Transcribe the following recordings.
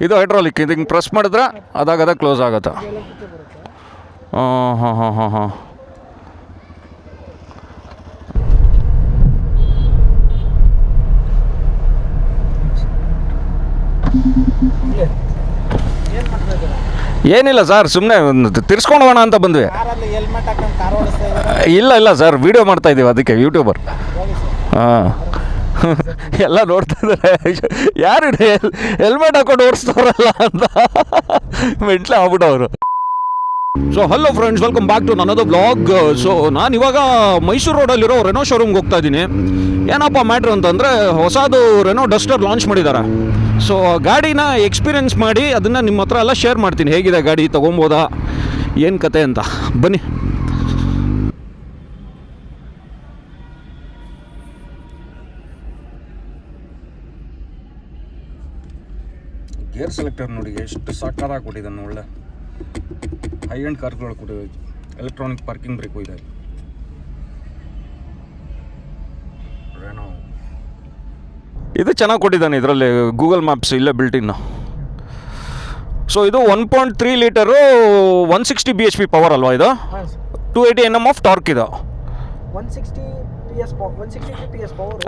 ಇದು ಹೈಡ್ರಾಲಿಕ್, ಇದು ಹಿಂಗೆ ಪ್ರೆಸ್ ಮಾಡಿದ್ರೆ ಅದಾಗದ ಕ್ಲೋಸ್ ಆಗುತ್ತೆ. ಹಾಂ ಹಾಂ ಹಾಂ ಹಾಂ ಹಾಂ ಏನಿಲ್ಲ ಸರ್, ಸುಮ್ಮನೆ ತಿರ್ಸ್ಕೊಂಡು ಹೋಗೋಣ ಅಂತ ಬಂದ್ವಿ. ಇಲ್ಲ ಸರ್, ವೀಡಿಯೋ ಮಾಡ್ತಾಯಿದ್ದೀವಿ, ಅದಕ್ಕೆ ಯೂಟ್ಯೂಬರ್. ಹಾಂ ಎಲ್ಲ ನೋಡ್ತಾ ಇದ್ದಾರೆ, ಯಾರು ಹೆಲ್ಮೆಟ್ ಹಾಕೊಂಡು ಓಡಿಸ್ತಾರಲ್ಲ ಅಂತ ಮೆಂಟ್ಲೆ ಆಗ್ಬಿಟ್ಟವರು. So hello friends, welcome back to ನನ್ನದು ಬ್ಲಾಗ್. ಸೊ ನಾನು ಇವಾಗ ಮೈಸೂರು ರೋಡಲ್ಲಿರೋ ರೆನೋ ಶೋರೂಮ್ಗೆ ಹೋಗ್ತಾ ಇದ್ದೀನಿ. ಏನಪ್ಪ ಮ್ಯಾಟ್ರ್ ಅಂತಂದರೆ, ಹೊಸದು ರೆನೋ ಡಸ್ಟರ್ ಲಾಂಚ್ ಮಾಡಿದ್ದಾರೆ. ಸೊ ಗಾಡಿನ ಎಕ್ಸ್ಪೀರಿಯೆನ್ಸ್ ಮಾಡಿ ಅದನ್ನು ನಿಮ್ಮ ಹತ್ರ ಎಲ್ಲ ಶೇರ್ ಮಾಡ್ತೀನಿ, ಹೇಗಿದೆ ಗಾಡಿ, ತೊಗೊಬೋದಾ, ಏನು ಕತೆ ಅಂತ. ಬನ್ನಿ. ಗೇರ್ ಸೆಲೆಕ್ಟರ್ ನೋಡಿ ಎಷ್ಟು ಸಾಕಾಗಿ ಕೊಟ್ಟಿದ್ದಾನೆ, ಒಳ್ಳೆ ಹೈ ಎಂಡ್ ಕಾರ್ಗಳು ಕೊಟ್ಟಿದೆ. ಎಲೆಕ್ಟ್ರಾನಿಕ್ ಪಾರ್ಕಿಂಗ್ ಬ್ರೇಕು ಇದೆ. ಇದು ಚೆನ್ನಾಗಿ ಕೊಟ್ಟಿದ್ದಾನೆ, ಇದರಲ್ಲಿ ಗೂಗಲ್ ಮ್ಯಾಪ್ಸ್ ಇಲ್ಲೇ ಬಿಲ್ಟಿನ್ನು. ಸೊ ಇದು 1.3 ಲೀಟರು 160 BHP ಪವರ್ ಅಲ್ವಾ ಇದು? 280 Nm ಆಫ್ ಟಾರ್ಕ್ ಇದು. 160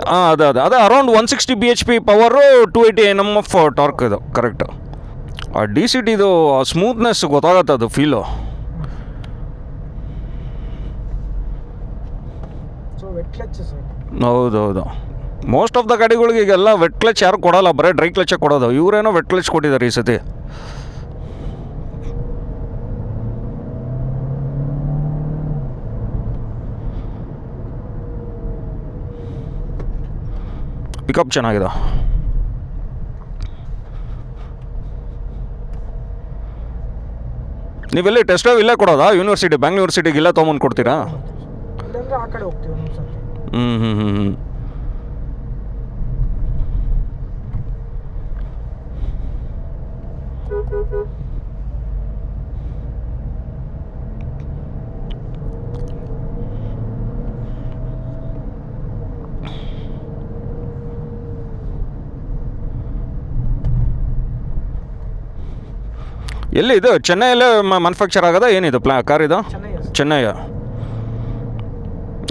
ಹಾಂ ಅದೇ around 160 BHP power, 280 Nm of torque ಇದು. ಕರೆಕ್ಟು. ಆ DCT ಇದು ಸ್ಮೂತ್ನೆಸ್ ಗೊತ್ತಾಗತ್ತೆ, ಅದು ಫೀಲು. ಹೌದೌದು, ಮೋಸ್ಟ್ ಆಫ್ ದ ಗಾಡಿಗಳಿಗೆ ಈಗೆಲ್ಲ ವೆಟ್ ಕ್ಲಚ್ ಯಾರು ಕೊಡೋಲ್ಲ, ಬರೀ ಡ್ರೈ ಕ್ಲಚೇ ಕೊಡೋದು. ಇವರೇನೋ ವೆಟ್ ಕ್ಲಚ್ ಕೊಟ್ಟಿದ್ದಾರೆ ಈ ಸತಿ. ಪಿಕಪ್ ಚೆನ್ನಾಗಿದೆ. ನೀವೆಲ್ಲಿ ಟೆಸ್ಟ್ ಡ್ರೈವ್ ಇಲ್ಲೇ ಕೊಡೋದಾ? ಯೂನಿವರ್ಸಿಟಿ, ಬ್ಯಾಂಗ್ಳೂರ್ ಯೂನಿವರ್ಸಿಟಿಗೆ ಇಲ್ಲೇ ತೊಗೊಂಬಂದು ಕೊಡ್ತೀರಾ? ಹ್ಞೂ ಎಲ್ಲಿ ಇದು? ಚೆನ್ನೈಯಲ್ಲೇ ಮ್ಯಾನುಫ್ಯಾಕ್ಚರ್ ಆಗೋದಾ ಏನಿದು ಕಾರ್ ಇದು? ಚೆನ್ನೈಯ.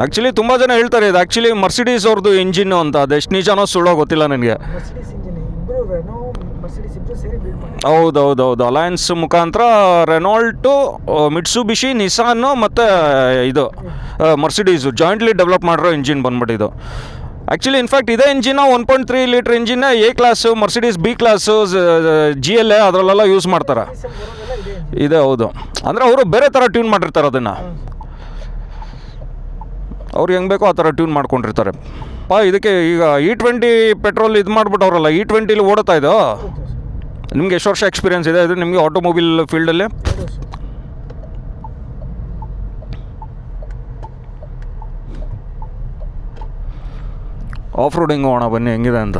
ಆ್ಯಕ್ಚುಲಿ ತುಂಬ ಜನ ಹೇಳ್ತಾರೆ ಇದು ಆ್ಯಕ್ಚುಲಿ ಮರ್ಸಿಡೀಸ್ ಅವ್ರದ್ದು ಇಂಜಿನ್ನು ಅಂತ. ಅದೆಷ್ಟು ನಿಜನೋ ಸುಳ್ಳೋ ಗೊತ್ತಿಲ್ಲ ನನಗೆ. ಹೌದೌದೌದು, ಅಲಯನ್ಸ್ ಮುಖಾಂತರ ರೆನಾಲ್ಟು, ಮಿಟ್ಸುಬಿಶಿ, ನಿಸಾನು ಮತ್ತು ಇದು ಮರ್ಸಿಡೀಸು ಜಾಯಿಂಟ್ಲಿ ಡೆವಲಪ್ ಮಾಡಿರೋ ಇಂಜಿನ್ ಬಂದ್ಬಿಟ್ಟಿದ್ದು. ಆ್ಯಕ್ಚುಲಿ ಇನ್ಫ್ಯಾಕ್ಟ್ ಇದೇ ಇಂಜಿನ 1.3 ಲೀಟ್ರ್ ಇಂಜಿನ್ನ A class, Mercedes B class, GLA ಅದರಲ್ಲೆಲ್ಲ ಯೂಸ್ ಮಾಡ್ತಾರೆ. ಇದೆ, ಹೌದು. ಅಂದರೆ ಅವರು ಬೇರೆ ಥರ ಟ್ಯೂನ್ ಮಾಡಿರ್ತಾರೆ ಅದನ್ನು. ಅವ್ರು ಹೆಂಗೆ ಬೇಕೋ ಆ ಥರ ಟ್ಯೂನ್ ಮಾಡ್ಕೊಂಡಿರ್ತಾರೆ. ಇದಕ್ಕೆ ಈಗ E20 ಪೆಟ್ರೋಲ್ ಇದು ಮಾಡಿಬಿಟ್ಟವ್ರಲ್ಲ, E20 ಓಡುತ್ತಾ ಇದು. ನಿಮಗೆ ಎಷ್ಟು ವರ್ಷ ಎಕ್ಸ್ಪೀರಿಯೆನ್ಸ್ ಇದೆ ಇದು ನಿಮಗೆ ಆಟೋಮೊಬೈಲ್ ಫೀಲ್ಡಲ್ಲಿ? ಆಫ್ ರೋಡಿಂಗ್ ಹೋಗೋಣ ಬನ್ನಿ, ಹೆಂಗಿದೆ ಅಂತ.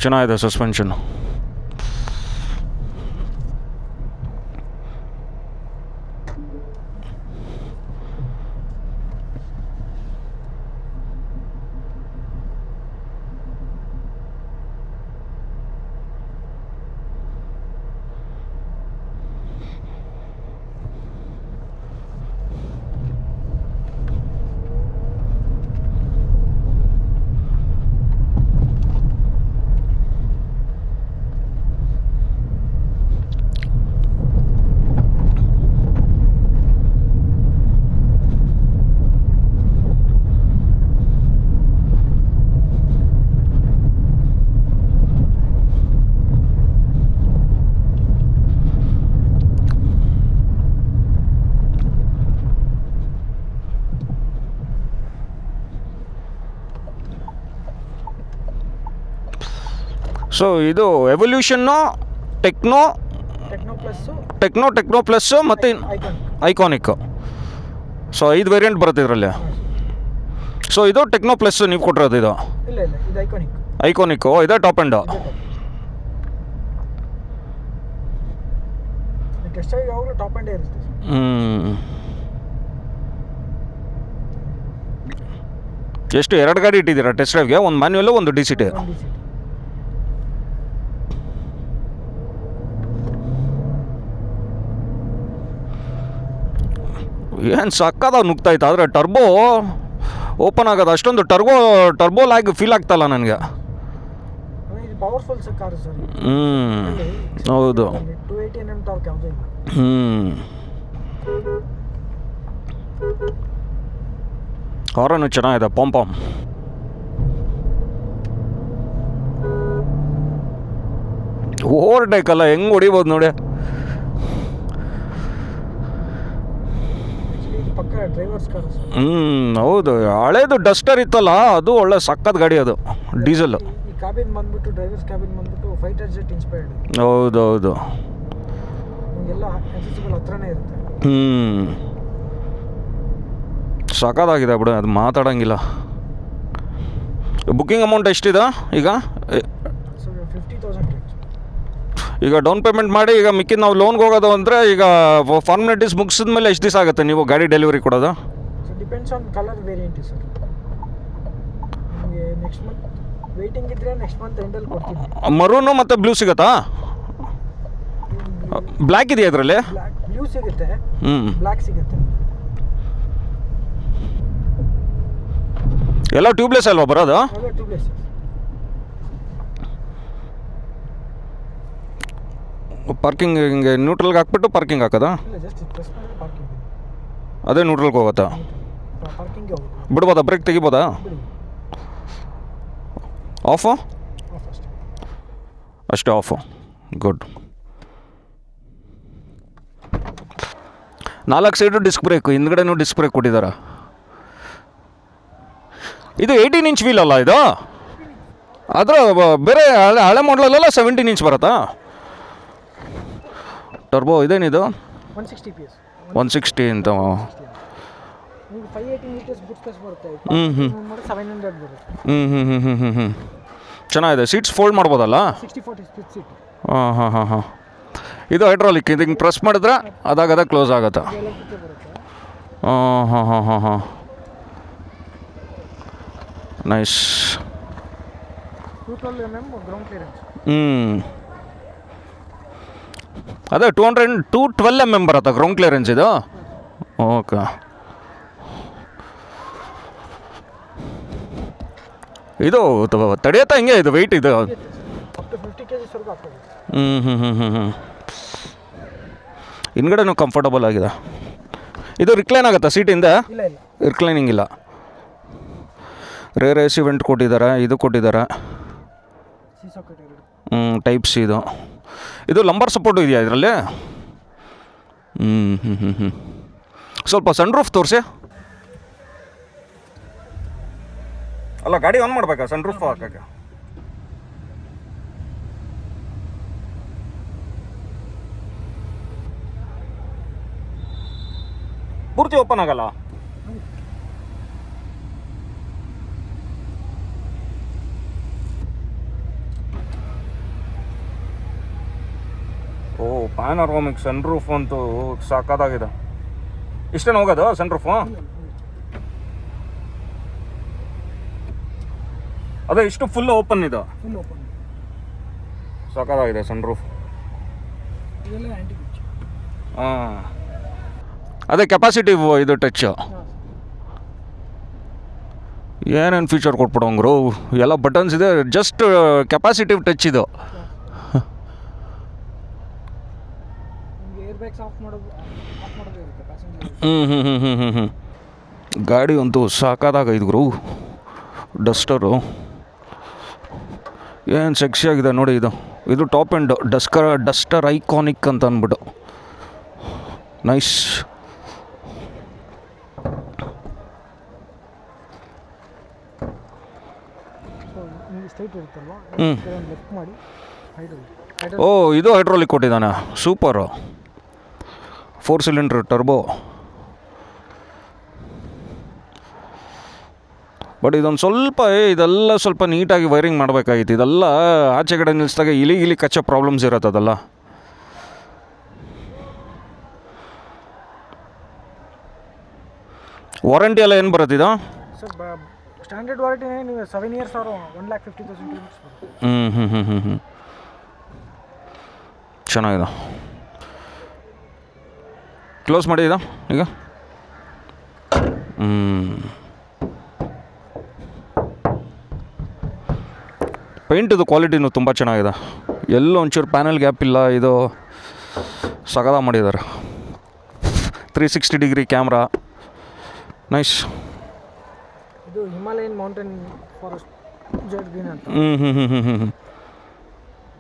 ಚೆನ್ನಾಗಿದೆ ಸಸ್ಪೆನ್ಷನ್ನು. ಸೊ ಇದು ಎವಲ್ಯೂಷನ್ನು, ಟೆಕ್ನೋ ಟೆಕ್ನೋ ಪ್ಲಸ್ಸು ಮತ್ತು ಐಕಾನಿಕ್. ಸೊ 5 ವೇರಿಯಂಟ್ ಬರುತ್ತೆ ಇದರಲ್ಲಿ. ಸೊ ಇದು ಟೆಕ್ನೋ ಪ್ಲಸ್ ನೀವು ಕೊಟ್ಟಿರೋದು ಇದು? ಇಲ್ಲ ಇದು ಐಕಾನಿಕ್ಕು. ಇದೇ ಟಾಪ್ ಎಂಡು? ಟೆಸ್ಟ್ ಯಾವಾಗಲೂ ಟಾಪ್ ಎಂಡೇ ಇರುತ್ತೆ. ಎಷ್ಟು 2 ಗಾಡಿ ಇಟ್ಟಿದ್ದೀರಾ ಟೆಸ್ಟ್ ಡ್ರೈವ್ಗೆ? ಒಂದು ಮ್ಯಾನ್ಯುವಲ್ಲು, ಒಂದು DCT. ಏನು ಸಕ್ಕದಾಗ ನುಗ್ತಾಯ್ತು. ಆದರೆ ಟರ್ಬೋ ಓಪನ್ ಆಗೋದು ಅಷ್ಟೊಂದು ಟರ್ಬೋ ಲ್ಯಾಗ್ ಫೀಲ್ ಆಗ್ತಾಯಿಲ್ಲ ನನಗೆ. Powerful car sir. ಹೌದು. 280 Nm ಟಾರ್ಕ್ ಯಾವುದೂ ಇಲ್ಲ. ಹಾರನು ಚೆನ್ನಾಗಿದೆ. ಪಾಮ್ ಓವರ್ಟೇಕ್ ಅಲ್ಲ, ಹೆಂಗೆ ಹೊಡಿಬೋದು ನೋಡಿ. ಹೌದು. ಹಳೇದು ಡಸ್ಟರ್ ಇತ್ತಲ್ಲ, ಅದು ಒಳ್ಳೆ ಸಕ್ಕತ್ ಗಾಡಿ. ಅದು ಡೀಸೆಲ್. ಕ್ಯಾಬಿನ್ ಬಂದ್ಬಿಟ್ಟು ಡ್ರೈವರ್ಸ್ ಕ್ಯಾಬಿನ್ ಬಂದ್ಬಿಟ್ಟು ಫೈಟರ್ ಜೆಟ್ ಇನ್ಸ್ಪೈರ್ಡ್. ಹೌದೌದು. ಎಲ್ಲ ಅಕ್ಸೆಸಿಬಲ್ ಹತ್ರನೇ ಇರುತ್ತೆ. ಸಕ್ಕತ್ತಾಗಿದೆ ಬಿಡು, ಅದು ಮಾತಾಡೋಂಗಿಲ್ಲ. ಬುಕ್ಕಿಂಗ್ ಅಮೌಂಟ್ ಎಷ್ಟಿದೆ ಈಗ? 50,000. ಈಗ ಡೌನ್ ಪೇಮೆಂಟ್ ಮಾಡಿ ಈಗ ಮಿಕ್ಕಿದ್ದು ನಾವು ಲೋನ್ಗೆ ಹೋಗೋದು ಅಂದರೆ ಈಗ ಫಾರ್ಮಾಲಿಟೀಸ್ ಮುಗಿಸಿದ ಮೇಲೆ ಎಷ್ಟು ದಿವಸ ಆಗುತ್ತೆ ನೀವು ಗಾಡಿ ಡೆಲಿವರಿ ಕೊಡೋದು? So depends on colour variant sir. ನಿಮಗೆ ನೆಕ್ಸ್ಟ್ ಮಂತ್ ವೇಟಿಂಗ್ ಇದ್ದರೆ ನೆಕ್ಸ್ಟ್ ಮಂತ್ ಎಂಡಲ್ಲಿ ಕೊಡ್ತೀನಿ. ಮರೂನು ಮತ್ತು ಬ್ಲೂ ಸಿಗುತ್ತಾ? ಬ್ಲ್ಯಾಕ್ ಇದೆಯಾ ಇದರಲ್ಲಿ? ಬ್ಲೂ ಸಿಗುತ್ತೆ, ಬ್ಲ್ಯಾಕ್ ಸಿಗುತ್ತೆ. ಎಲ್ಲ ಟ್ಯೂಬ್ಲೆಸ್ ಅಲ್ವಾ ಬರೋದು? ಟ್ಯೂಬ್ಲೆಸ್. ಪಾರ್ಕಿಂಗ್ ಹಿಂಗೆ ನ್ಯೂಟ್ರಲ್ಗೆ ಹಾಕ್ಬಿಟ್ಟು ಪಾರ್ಕಿಂಗ್ ಹಾಕೋದಾ? ಅದೇ ನ್ಯೂಟ್ರಲ್ಗೆ ಹೋಗುತ್ತಾ? ಬಿಡ್ಬೋದಾ? ಬ್ರೇಕ್ ತೆಗಿಬೋದಾ? ಆಫು ಅಷ್ಟೇ. Off good. 4 side disc brake, ಹಿಂದ್ಗಡೆನೂ ಡಿಸ್ಕ್ ಬ್ರೇಕ್ ಕೊಟ್ಟಿದ್ದಾರೆ. ಇದು 18 ಇಂಚ್ ವೀಲ್ ಅಲ್ಲ ಇದು? ಅದರ ಬೇರೆ ಹಳೆ ಮಾಡಲಲ್ಲ 17 ಇಂಚ್ ಬರುತ್ತಾ? ಟರ್ಬೋ ಇದೇನಿದು? 160 PS. 160 ಅಂತ. 580 ಲೀಟರ್ಸ್ ಬೂಟ್ ಸ್ಪೇಸ್ ಬರುತ್ತೆ. 700 ಬರುತ್ತೆ. ಚೆನ್ನಾಗಿದೆ. ಸೀಟ್ಸ್ ಫೋಲ್ಡ್ ಮಾಡ್ಬೋದಲ್ಲ? 60/40 ಸ್ಪ್ಲಿಟ್ ಸೀಟ್. ಹಾಂ. ಇದು ಹೈಡ್ರಾಲಿಕ್. ಇದು ಹಿಂಗೆ ಪ್ರೆಸ್ ಮಾಡಿದ್ರೆ ಅದಾಗದ ಕ್ಲೋಸ್ ಆಗುತ್ತೆ. ಹಾಂ. ನೈಸ್. 212 mm ground clearance. ಅದೇ 212 mm ಬರುತ್ತಾ ಗ್ರೌಂಡ್ ಕ್ಲಿಯರೆನ್ಸ್ ಇದು? ಓಕೆ. ಇದು ತಡೆಯುತ್ತಾ ಹಿಂಗೆ ಇದು ವೆಯ್ಟ್ ಇದು? ಅಪ್ ಟು 50 kg ವರೆಗೂ ಆಗ್ತದೆ. ಹಿಂದ್ಗಡೆನೂ ಕಂಫರ್ಟಬಲ್ ಆಗಿದೆ. ಇದು ರಿಕ್ಲೈನ್ ಆಗುತ್ತಾ ಸೀಟಿಂದ? ಇಲ್ಲ. ರಿಕ್ಲೈನಿಂಗ್ ಇಲ್ಲ. ರೇರ್ AC ವೆಂಟ್ ಕೊಟ್ಟಿದ್ದಾರೆ, ಇದು ಕೊಟ್ಟಿದ್ದಾರೆ. ಟೈಪ್ ಸಿ ಇದು. ಇದು ಲಂಬರ್ ಸಪೋರ್ಟು ಇದೆಯಾ ಇದರಲ್ಲಿ? ಸ್ವಲ್ಪ ಸನ್ ರೂಫ್ ತೋರಿಸಿ. ಅಲ್ಲ ಗಾಡಿ ಆನ್ ಮಾಡ್ಬೇಕಾ ಸನ್ ರೂಫ್ ಹಾಕಕ್ಕೆ? ಪೂರ್ತಿ ಓಪನ್ ಆಗಲ್ಲ? ಓ, ಪ್ಯಾನೋರಾಮಿಕ್ ಸನ್ ರೂಫ್ ಅಂತೂ ಸಾಕಾಗಿದೆ. ಇಷ್ಟೇನು ಹೋಗೋದು ಸನ್ ರೂಫು? ಅದೇ ಇಷ್ಟು ಫುಲ್ ಓಪನ್ ಇದು? ಸಾಕಾಗಿದೆ ಸನ್ ರೂಫ್. ಹಾಂ, ಅದೇ ಕೆಪಾಸಿಟಿವ್ ಇದು ಟಚ್ಚು. ಏನೇನು ಫೀಚರ್ ಕೊಟ್ಬಿಡೋಂಗ್ರು, ಎಲ್ಲ ಬಟನ್ಸ್ ಇದೆ. ಜಸ್ಟ್ ಕೆಪಾಸಿಟಿವ್ ಟಚ್ ಇದು. ಗಾಡಿ ಅಂತೂ ಸಾಕಾದಾಗೈದು ಗುರು. ಡಸ್ಟರು ಏನು ಸೆಕ್ಸಿಯಾಗಿದೆ ನೋಡಿ. ಇದು ಟಾಪ್ ಎಂಡ್ ಡಸ್ಟರ್ ಐಕಾನಿಕ್ ಅಂತ ಅಂದ್ಬಿಟ್ಟು. ನೈಸ್. ಓ, ಇದು ಹೈಡ್ರಾಲಿಕ್ ಕೊಟ್ಟಿದ್ದಾನೆ. ಸೂಪರು. 4 cylinder turbo. ಬಟ್ ಇದೊಂದು ಸ್ವಲ್ಪ ಇದೆಲ್ಲ ಸ್ವಲ್ಪ ನೀಟಾಗಿ ವೈರಿಂಗ್ ಮಾಡಬೇಕಾಗಿತ್ತು. ಇದೆಲ್ಲ ಆಚೆ ಕಡೆ ನಿಲ್ಲಿಸಿದಾಗ ಇಲಿ ಕಚ್ಚೋ ಪ್ರಾಬ್ಲಮ್ಸ್ ಇರುತ್ತೆ ಅದೆಲ್ಲ. ವಾರಂಟಿ ಎಲ್ಲ ಏನು ಬರುತ್ತಿದ್ದು? ಸರ್ ಸ್ಟ್ಯಾಂಡರ್ಡ್ ವಾರಂಟಿನೇ ನೀವು 7 ಇಯರ್ಸ್ ಅವರು 1,50,000 ಕಿಲೋಮೀಟರ್ಸ್ ಬರುತ್ತೆ. ಚೆನ್ನಾಗಿದೆ. ಕ್ಲೋಸ್ ಮಾಡಿದ ಈಗ. ಪೇಂಟದು ಕ್ವಾಲಿಟಿನೂ ತುಂಬ ಚೆನ್ನಾಗಿದೆ. ಎಲ್ಲೂ ಒಂಚೂರು ಪ್ಯಾನಲ್ ಗ್ಯಾಪ್ ಇಲ್ಲ. ಇದು ಸಗದ ಮಾಡಿದ್ದಾರೆ. 360 ಡಿಗ್ರಿ ಕ್ಯಾಮ್ರಾ, ನೈಸ್. ಇದು Himalayan mountain forest jade green ಅಂತ.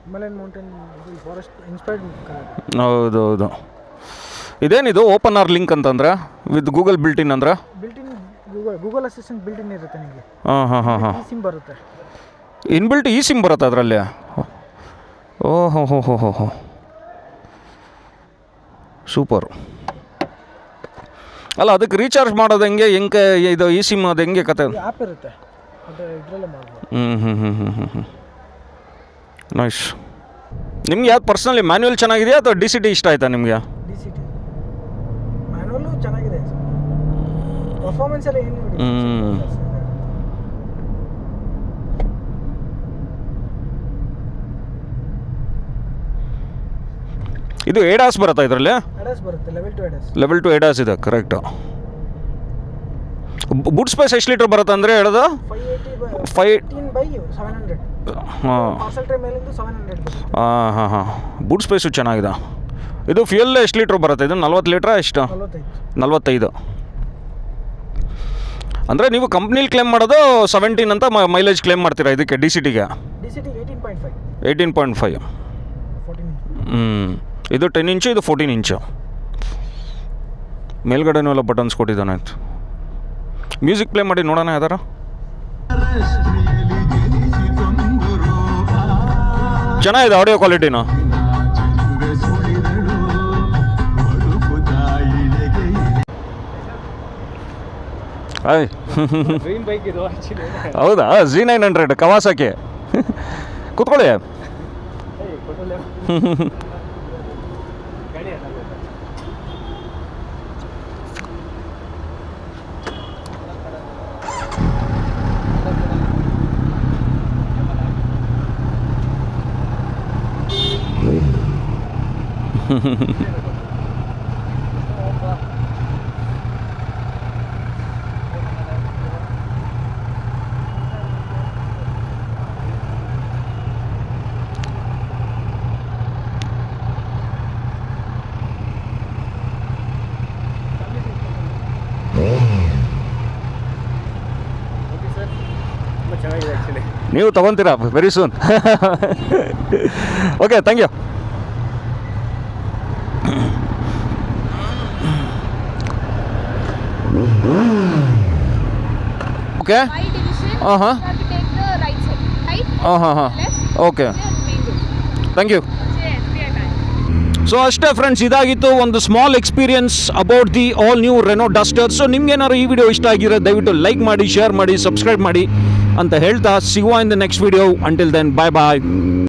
Himalayan mountain forest inspired colour. ಹೌದು. ಇದೇನಿದು ಓಪನ್ ಆರ್ ಲಿಂಕ್ ಅಂತಂದ್ರೆ ವಿತ್ ಗೂಗಲ್ ಬಿಲ್ಟಿನ್ ಅಂದ್ರೆ? ಬಿಲ್ಟಿನ್ ಗೂಗಲ್ ಅಸಿಸ್ಟೆಂಟ್ ಬಿಲ್ಟಿನ್ ಇರುತ್ತೆ ನಿಮಗೆ. ಹಾಂ ಸಿಮ್ ಬರುತ್ತೆ. ಇನ್ಬಿಲ್ಟ್ ಈ ಸಿಮ್ ಬರುತ್ತೆ ಅದರಲ್ಲಿ? ಓಹೋ ಸೂಪರು. ಅಲ್ಲ, ಅದಕ್ಕೆ ರೀಚಾರ್ಜ್ ಮಾಡೋದು ಹೆಂಗೆ ಇದು ಈ ಸಿಮ್ ಅದು ಹೆಂಗೆ ಕತೆ? ಆ್ಯಪ್ ಇರುತ್ತೆ, ಇದರಲ್ಲೇ ಮಾಡ್ಬೋದು. ನೈಸ್. ನಿಮ್ಗೆ ಯಾವ್ದು ಪರ್ಸ್ನಲಿ ಮ್ಯಾನ್ಯುವಲ್ ಚೆನ್ನಾಗಿದೆಯಾ ಅಥವಾ ಡಿ ಸಿ ಟಿ ಇಷ್ಟ ಆಯ್ತಾ ನಿಮಗೆ? DCT ಮ್ಯಾನ್ಯುವಲ್ಲು ಚೆನ್ನಾಗಿದೆ. ಪರ್ಫಾರ್ಮೆನ್ಸ್ ಎಲ್ಲ ಏನು ನೋಡಿ. ಇದು ADAS ಬರುತ್ತಾ ಇದರಲ್ಲಿ? ADAS ಬರುತ್ತೆ, ಲೆವೆಲ್ 2 ADAS ಇದೆ, ಕರೆಕ್ಟು. ಬೂಟ್ ಸ್ಪೇಸ್ ಎಷ್ಟು ಲೀಟ್ರ್ ಬರುತ್ತೆ ಅಂದರೆ ಹೇಳೋದು? 518/700. ಹಾಂ ಪಾರ್ಸಲ್ ಟ್ರೇ ಮೇಲಿಂದ 700 ಬರುತ್ತೆ. ಹಾಂ ಬೂಟ್ ಸ್ಪೇಸು ಚೆನ್ನಾಗಿದೆ. ಇದು ಫ್ಯೂಯಲ್ ಎಷ್ಟು ಲೀಟ್ರ್ ಬರುತ್ತೆ? ಇದು 40 ಲೀಟ್ರಾ ಎಷ್ಟು? 45. ಅಂದರೆ ನೀವು ಕಂಪ್ನಿಲಿ ಕ್ಲೇಮ್ ಮಾಡೋದು 17 ಅಂತ ಮೈಲೇಜ್ ಕ್ಲೇಮ್ ಮಾಡ್ತೀರಾ ಇದಕ್ಕೆ DCTಗೆ? 18.5. 14. ಇದು 10 ಇಂಚು, ಇದು 14 ಇಂಚು. ಮೇಲ್ಗಡೆನೂ ಎಲ್ಲ ಬಟನ್ಸ್ ಕೊಟ್ಟಿದ್ದಾನೆ. ಆಯ್ತು, ಮ್ಯೂಸಿಕ್ ಪ್ಲೇ ಮಾಡಿ ನೋಡೋಣ ಯಾವ್ದಾರ. ಚೆನ್ನಾಗಿದೆ ಆಡಿಯೋ ಕ್ವಾಲಿಟಿನ. ಹೌದಾ? Z900 Kawasaki. ಕೂತ್ಕೊಳ್ಳಿ. ನೀವು ತಗೊತೀರಾ very soon. Okay, thank you. Okay. ಹಾಂ ಓಕೆ, ಥ್ಯಾಂಕ್ ಯು. ಸೊ ಅಷ್ಟೇ ಫ್ರೆಂಡ್ಸ್, ಇದಾಗಿತ್ತು ಒಂದು small experience about the all new Renault Duster. So ನಿಮ್ಗೇನಾದ್ರು ಈ ವಿಡಿಯೋ ಇಷ್ಟ ಆಗಿರೋ ದಯವಿಟ್ಟು ಲೈಕ್ ಮಾಡಿ, ಶೇರ್ ಮಾಡಿ, ಸಬ್ಸ್ಕ್ರೈಬ್ ಮಾಡಿ ಅಂತ ಹೇಳ್ತಾ ಸಿಗುವ in the next video. Until then, bye.